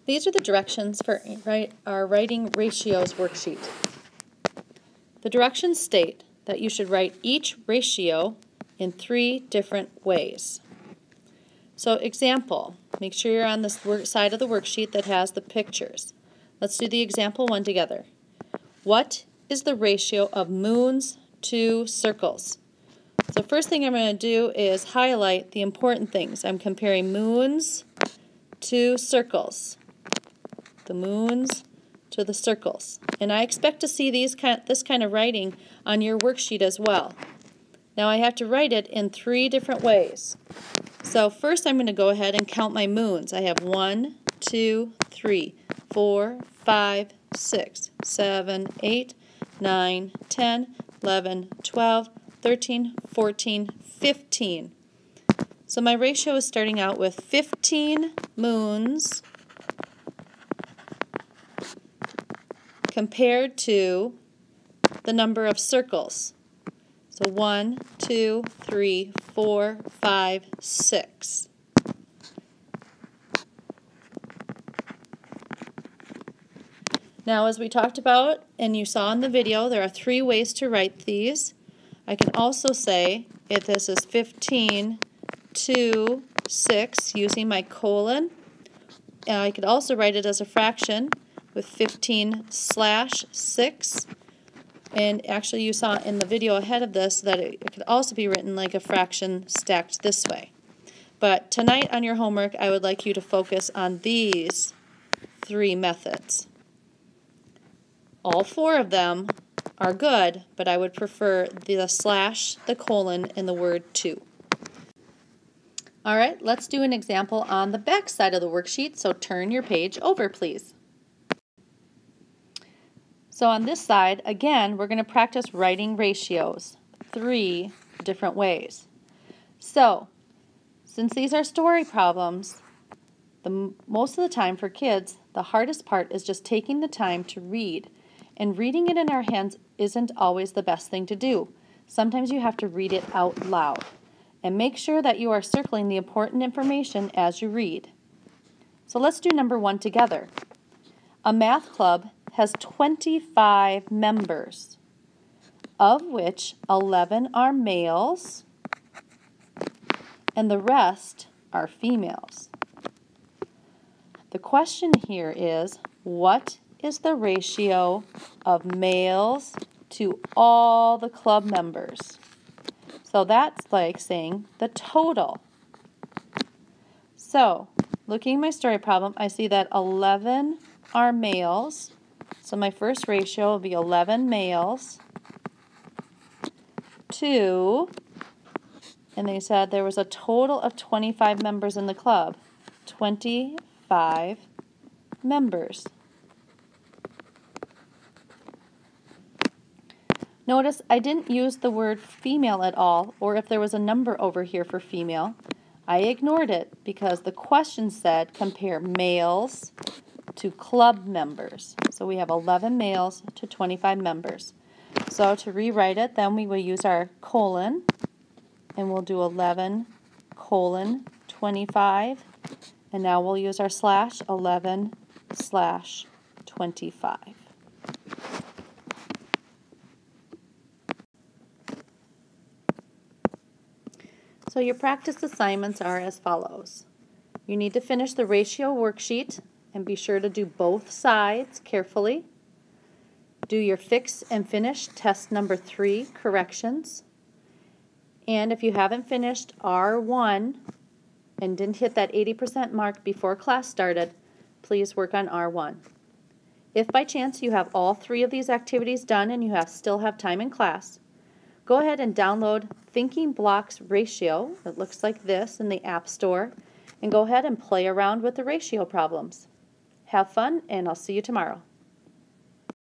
These are the directions for our writing ratios worksheet. The directions state that you should write each ratio in 3 different ways. So example, make sure you're on the side of the worksheet that has the pictures. Let's do the example 1 together. What is the ratio of moons to circles? So first thing I'm going to do is highlight the important things. I'm comparing moons to circles. The moons to the circles. And I expect to see this kind of writing on your worksheet as well. Now I have to write it in 3 different ways. So first I'm going to go ahead and count my moons. I have 1, 2, 3, 4, 5, 6, 7, 8, 9, 10, 11, 12, 13, 14, 15. So my ratio is starting out with 15 moons compared to the number of circles. So 1, 2, 3, 4, 5, 6. Now, as we talked about and you saw in the video, there are 3 ways to write these. I can also say if this is 15 to 6 using my colon. I could also write it as a fraction with 15/6. And actually you saw in the video ahead of this that it could also be written like a fraction stacked this way. But tonight on your homework I would like you to focus on these 3 methods. All 4 of them are good, but I would prefer the slash, the colon, and the word to. Alright, let's do an example on the back side of the worksheet, so turn your page over please. So on this side, again, we're going to practice writing ratios 3 different ways. So, since these are story problems, most of the time for kids, the hardest part is just taking the time to read. And reading it in our hands isn't always the best thing to do. Sometimes you have to read it out loud. And make sure that you are circling the important information as you read. So let's do number 1 together. A math club has 25 members, of which 11 are males and the rest are females. The question here is, what is the ratio of males to all the club members? So that's like saying the total. So, looking at my story problem, I see that 11 are males. So my first ratio will be 11 males to, and they said there was a total of 25 members in the club. 25 members. Notice I didn't use the word female at all, or if there was a number over here for female. I ignored it because the question said compare males to club members. So we have 11 males to 25 members. So to rewrite it, then we will use our colon, and we'll do 11 colon 25. And now we'll use our slash, 11 slash 25. So your practice assignments are as follows. You need to finish the ratio worksheet and be sure to do both sides carefully. Do your fix and finish test number 3 corrections. And if you haven't finished R1 and didn't hit that 80% mark before class started, please work on R1. If by chance you have all 3 of these activities done and you still have time in class, go ahead and download Thinking Blocks Ratio. It looks like this in the App Store. And go ahead and play around with the ratio problems. Have fun, and I'll see you tomorrow.